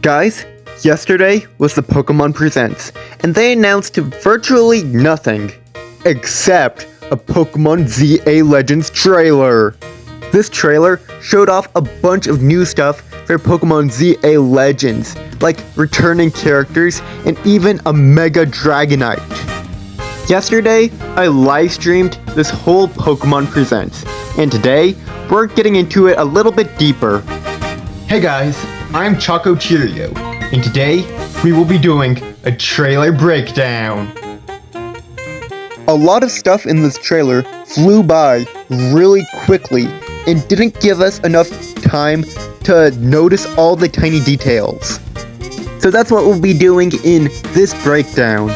Guys, yesterday was the Pokémon Presents, and they announced virtually nothing except a Pokémon ZA Legends trailer. This trailer showed off a bunch of new stuff for Pokémon ZA Legends, like returning characters and even a Mega Dragonite. Yesterday, I live streamed this whole Pokémon Presents, and today, we're getting into it a little bit deeper. Hey guys, I'm Choco Cheerio, and today, we will be doing a trailer breakdown. A lot of stuff in this trailer flew by really quickly and didn't give us enough time to notice all the tiny details. So that's what we'll be doing in this breakdown.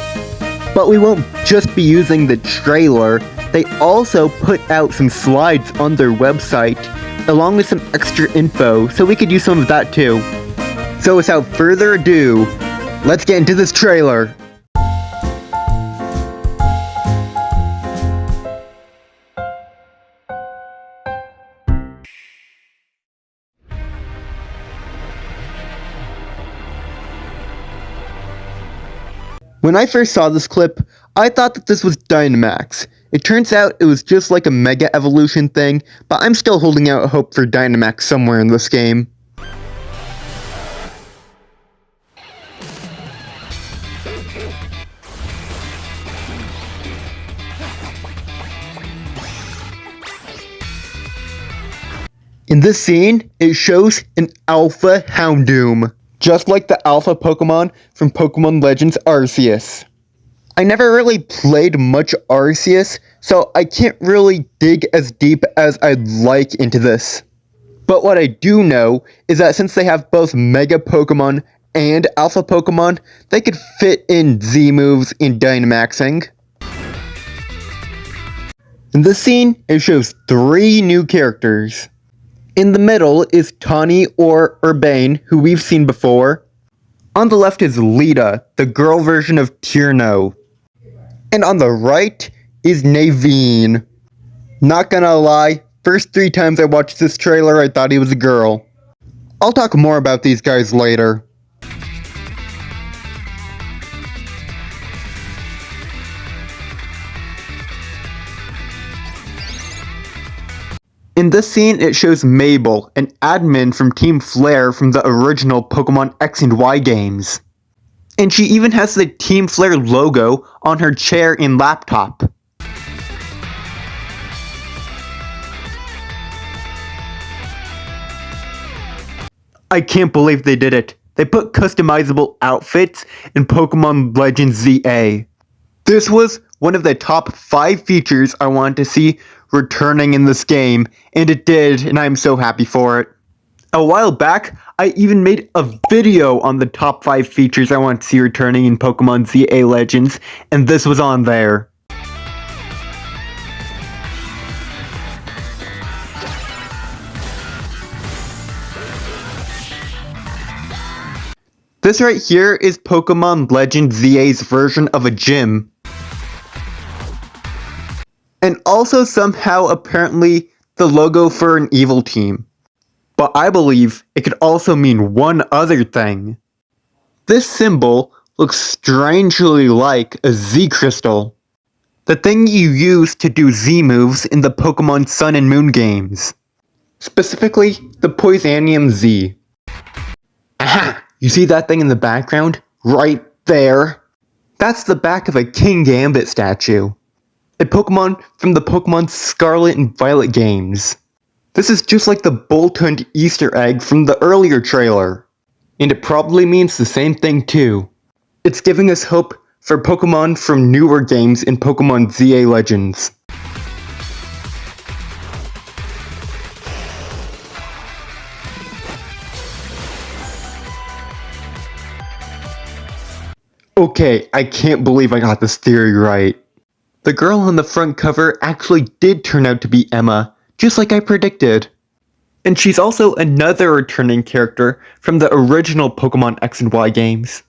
But we won't just be using the trailer, they also put out some slides on their website, along with some extra info, so we could use some of that too. So without further ado, let's get into this trailer. When I first saw this clip, I thought that this was Dynamax. It turns out it was just like a Mega Evolution thing, but I'm still holding out hope for Dynamax somewhere in this game. In this scene, it shows an Alpha Houndoom, just like the Alpha Pokemon from Pokémon Legends Arceus. I never really played much Arceus, so I can't really dig as deep as I'd like into this. But what I do know is that since they have both Mega Pokemon and Alpha Pokemon, they could fit in Z moves in Dynamaxing. In this scene, it shows 3 new characters. In the middle is Tawny or Urbane, who we've seen before. On the left is Lita, the girl version of Tierno. And on the right is Naveen. Not gonna lie, first 3 times I watched this trailer I thought he was a girl. I'll talk more about these guys later. In this scene, it shows Mabel, an admin from Team Flare from the original Pokémon X and Y games. And she even has the Team Flare logo on her chair and laptop. I can't believe they did it. They put customizable outfits in Pokémon Legends ZA. This was one of the top 5 features I wanted to see returning in this game, and it did, and I'm so happy for it. A while back, I even made a video on the top 5 features I want to see returning in Pokémon ZA Legends, and this was on there. This right here is Pokémon Legends ZA's version of a gym. And also somehow apparently the logo for an evil team. But I believe it could also mean one other thing. This symbol looks strangely like a Z crystal. The thing you use to do Z moves in the Pokémon Sun and Moon games. Specifically, the Poisonium Z. Aha! You see that thing in the background? Right there? That's the back of a King Gambit statue. A Pokemon from the Pokemon Scarlet and Violet games. This is just like the Boltund Easter egg from the earlier trailer. And it probably means the same thing too. It's giving us hope for Pokemon from newer games in Pokemon ZA Legends. Okay, I can't believe I got this theory right. The girl on the front cover actually did turn out to be Emma, just like I predicted. And she's also another returning character from the original Pokémon X and Y games.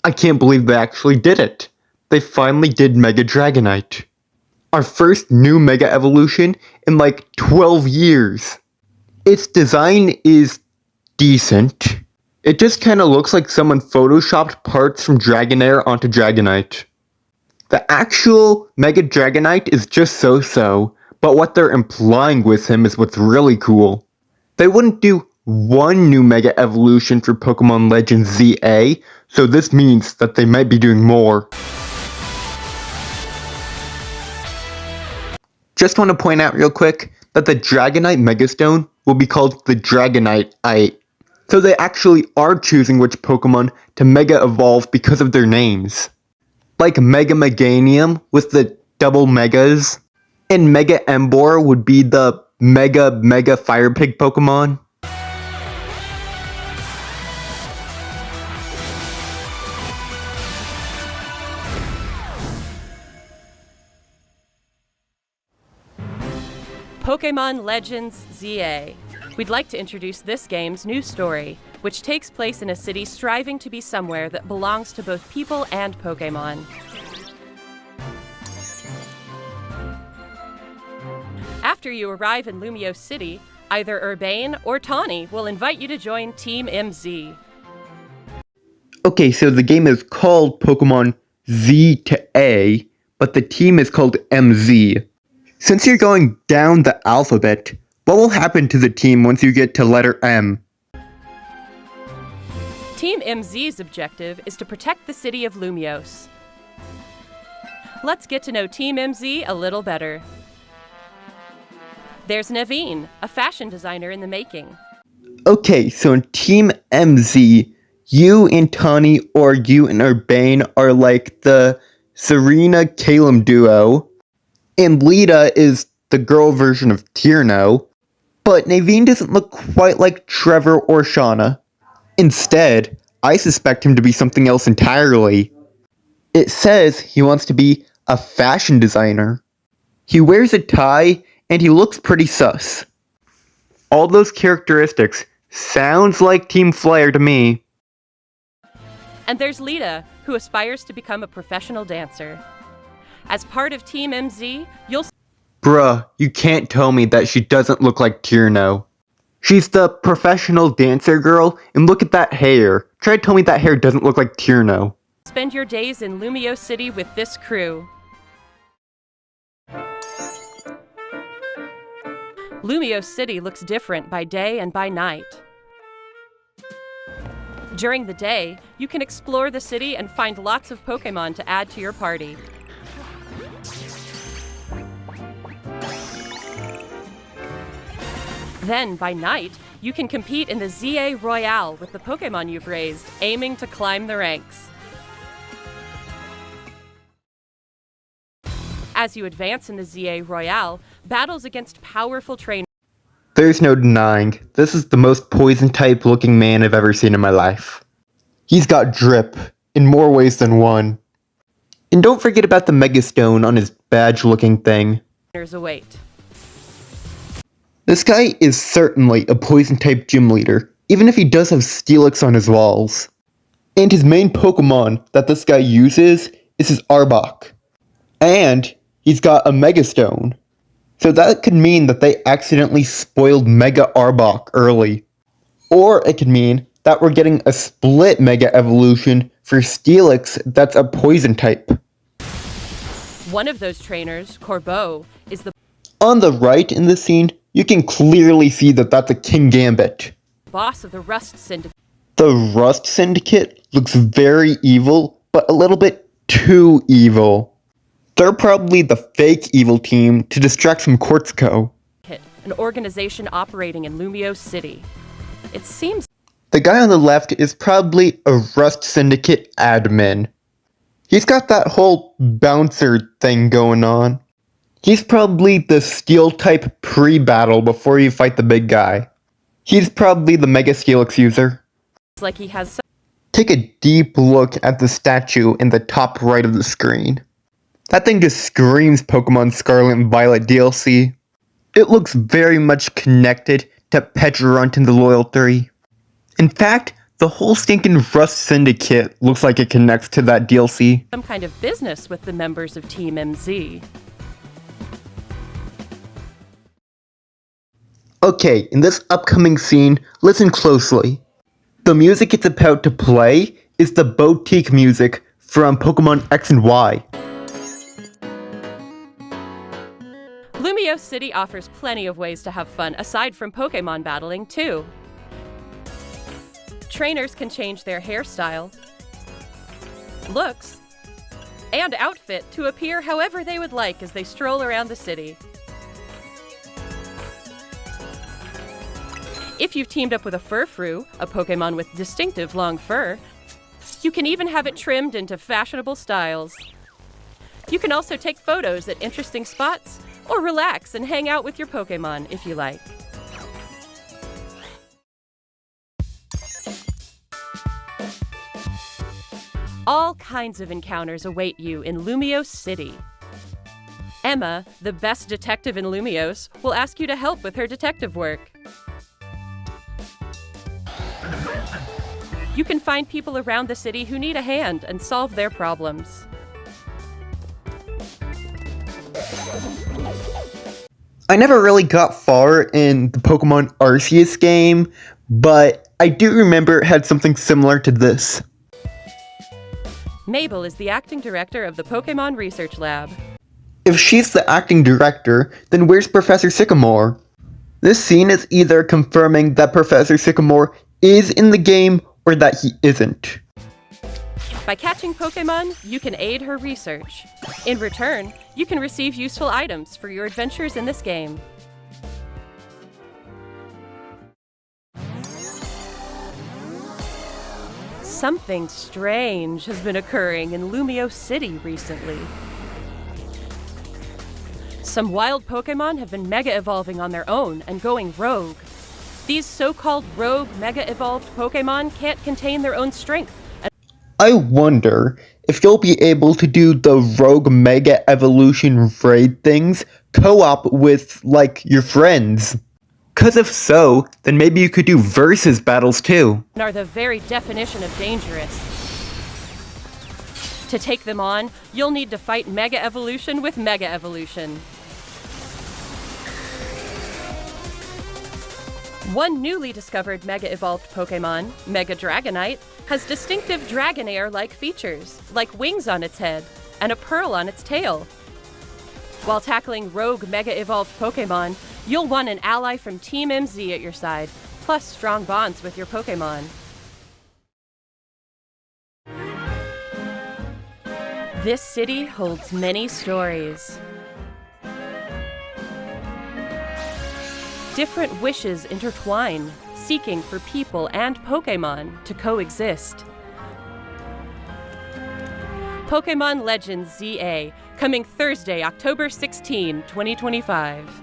I can't believe they actually did it. They finally did Mega Dragonite. Our first new Mega Evolution in like 12 years. Its design is decent. It just kinda looks like someone photoshopped parts from Dragonair onto Dragonite. The actual Mega Dragonite is just so-so, but what they're implying with him is what's really cool. They wouldn't do one new Mega Evolution for Pokémon Legends ZA, so this means that they might be doing more. Just want to point out real quick that the Dragonite Megastone will be called the Dragonite. So they actually are choosing which Pokemon to Mega Evolve because of their names. Like Mega Meganium with the double Megas, and Mega Emboar would be the Mega Fire Pig Pokemon. Pokémon Legends ZA. We'd like to introduce this game's new story, which takes place in a city striving to be somewhere that belongs to both people and Pokémon. After you arrive in Lumiose City, either Urbane or Tawny will invite you to join Team MZ. Okay, so the game is called Pokemon Z to A, but the team is called MZ. Since you're going down the alphabet, what will happen to the team once you get to letter M? Team MZ's objective is to protect the city of Lumiose. Let's get to know Team MZ a little better. There's Naveen, a fashion designer in the making. Okay, so in Team MZ, you and Tawny or you and Urbane are like the Serena-Calum duo, and Lita is the girl version of Tierno, but Naveen doesn't look quite like Trevor or Shauna. Instead, I suspect him to be something else entirely. It says he wants to be a fashion designer. He wears a tie, and he looks pretty sus. All those characteristics sounds like Team Flyer to me. And there's Lita, who aspires to become a professional dancer. As part of Team MZ, you'll... Bruh, you can't tell me that she doesn't look like Tierno. She's the professional dancer girl, and look at that hair. Try to tell me that hair doesn't look like Tierno. Spend your days in Lumiose City with this crew. Lumiose City looks different by day and by night. During the day, you can explore the city and find lots of Pokémon to add to your party. Then, by night, you can compete in the ZA Royale with the Pokémon you've raised, aiming to climb the ranks. As you advance in the ZA Royale, battles against powerful trainers. There's no denying, this is the most poison-type looking man I've ever seen in my life. He's got drip, in more ways than one. And don't forget about the Megastone on his badge-looking thing. Await. This guy is certainly a poison-type gym leader, even if he does have Steelix on his walls. And his main Pokemon that this guy uses is his Arbok. And he's got a Megastone. So that could mean that they accidentally spoiled Mega Arbok early. Or it could mean that we're getting a split Mega Evolution for Steelix that's a poison type. One of those trainers, Corbeau, is the On the right in the scene, you can clearly see that that's a King Gambit. boss of the Rust Syndicate. The Rust Syndicate looks very evil, but a little bit too evil. They're probably the fake evil team to distract from Quartzco. An organization operating in Lumiose City. It seems The guy on the left is probably a Rust Syndicate admin. He's got that whole bouncer thing going on. He's probably the steel type pre-battle before you fight the big guy. He's probably the Mega Steelix user. like he has Take a deep look at the statue in the top right of the screen. That thing just screams Pokemon Scarlet and Violet DLC. It looks very much connected to Petrarunt and the Loyal 3. In fact, The whole stinking Rust Syndicate looks like it connects to that DLC. Some kind of business with the members of Team MZ. Okay, in this upcoming scene, listen closely. The music it's about to play is the boutique music from Pokémon X and Y. Lumiose City offers plenty of ways to have fun aside from Pokémon battling, too. Trainers can change their hairstyle, looks, and outfit to appear however they would like as they stroll around the city. If you've teamed up with a Furfrou, a Pokémon with distinctive long fur, you can even have it trimmed into fashionable styles. You can also take photos at interesting spots, or relax and hang out with your Pokémon if you like. All kinds of encounters await you in Lumiose City. Emma, the best detective in Lumiose, will ask you to help with her detective work. You can find people around the city who need a hand and solve their problems. I never really got far in the Pokémon Arceus game, but I do remember it had something similar to this. Mabel is the acting director of the Pokémon Research Lab. If she's the acting director, then where's Professor Sycamore? This scene is either confirming that Professor Sycamore is in the game or that he isn't. By catching Pokémon, you can aid her research. In return, you can receive useful items for your adventures in this game. Something strange has been occurring in Lumiose City recently. Some wild Pokémon have been mega-evolving on their own and going rogue. These so-called rogue mega-evolved Pokémon can't contain their own strength. I wonder if you'll be able to do the Rogue Mega Evolution raid things co-op with, like, your friends. Cause if so, then maybe you could do versus battles too. Are the very definition of dangerous. To take them on, you'll need to fight Mega Evolution with Mega Evolution. One newly discovered Mega-evolved Pokémon, Mega Dragonite, has distinctive Dragonair-like features, like wings on its head and a pearl on its tail. While tackling rogue Mega-evolved Pokémon, you'll want an ally from Team MZ at your side, plus strong bonds with your Pokémon. This city holds many stories. Different wishes intertwine, seeking for people and Pokémon to coexist. Pokémon Legends ZA, coming Thursday, October 16, 2025.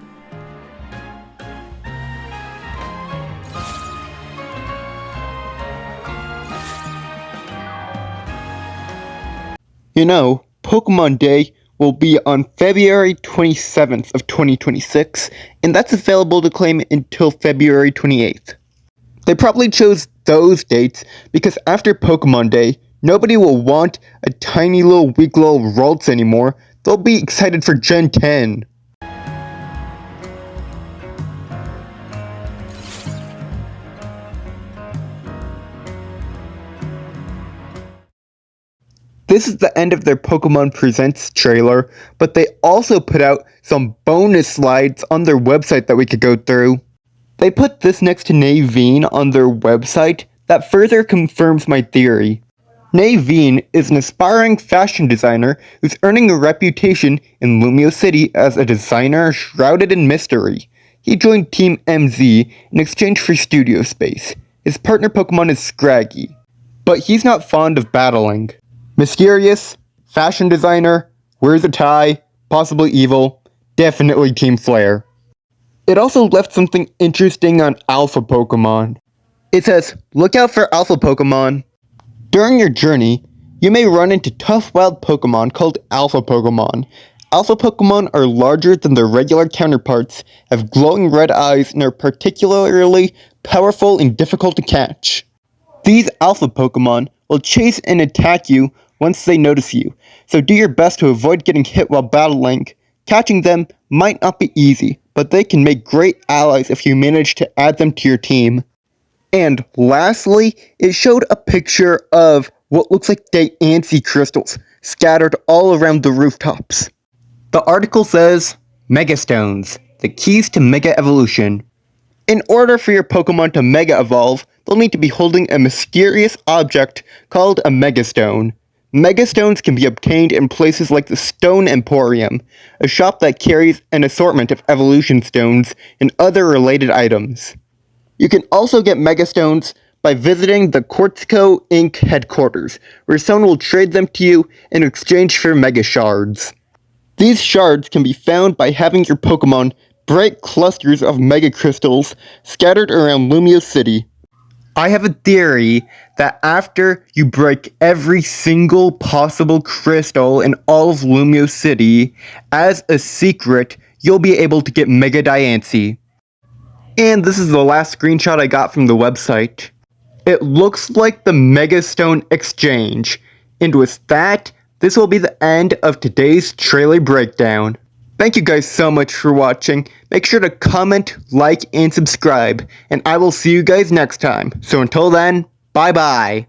You know, Pokémon Day will be on February 27th of 2026, and that's available to claim until February 28th. They probably chose those dates because after Pokémon Day, nobody will want a tiny little weak little Ralts anymore. They'll be excited for Gen 10. This is the end of their Pokémon Presents trailer, but they also put out some bonus slides on their website that we could go through. They put this next to Naveen on their website that further confirms my theory. Naveen is an aspiring fashion designer who's earning a reputation in Lumiose City as a designer shrouded in mystery. He joined Team MZ in exchange for studio space. His partner Pokémon is Scraggy, but he's not fond of battling. Mysterious, fashion designer, wears a tie, possibly evil, definitely Team Flare. It also left something interesting on Alpha Pokémon. It says, look out for Alpha Pokémon. During your journey, you may run into tough wild Pokémon called Alpha Pokémon. Alpha Pokémon are larger than their regular counterparts, have glowing red eyes, and are particularly powerful and difficult to catch. These alpha Pokemon will chase and attack you once they notice you, so do your best to avoid getting hit while battling. Catching them might not be easy, but they can make great allies if you manage to add them to your team. And lastly, it showed a picture of what looks like Diancie crystals scattered all around the rooftops. The article says, Megastones, the keys to Mega Evolution. In order for your Pokemon to Mega Evolve, they'll need to be holding a mysterious object called a Megastone. Megastones can be obtained in places like the Stone Emporium, a shop that carries an assortment of evolution stones and other related items. You can also get Megastones by visiting the Quartzco Inc. headquarters, where someone will trade them to you in exchange for Mega Shards. These shards can be found by having your Pokemon break clusters of Mega Crystals scattered around Lumiose City. I have a theory that after you break every single possible crystal in all of Lumiose City, as a secret, you'll be able to get Mega Diancie. And this is the last screenshot I got from the website. It looks like the Megastone exchange. And with that, this will be the end of today's trailer breakdown. Thank you guys so much for watching. Make sure to comment, like, and subscribe. And I will see you guys next time. So until then, bye bye.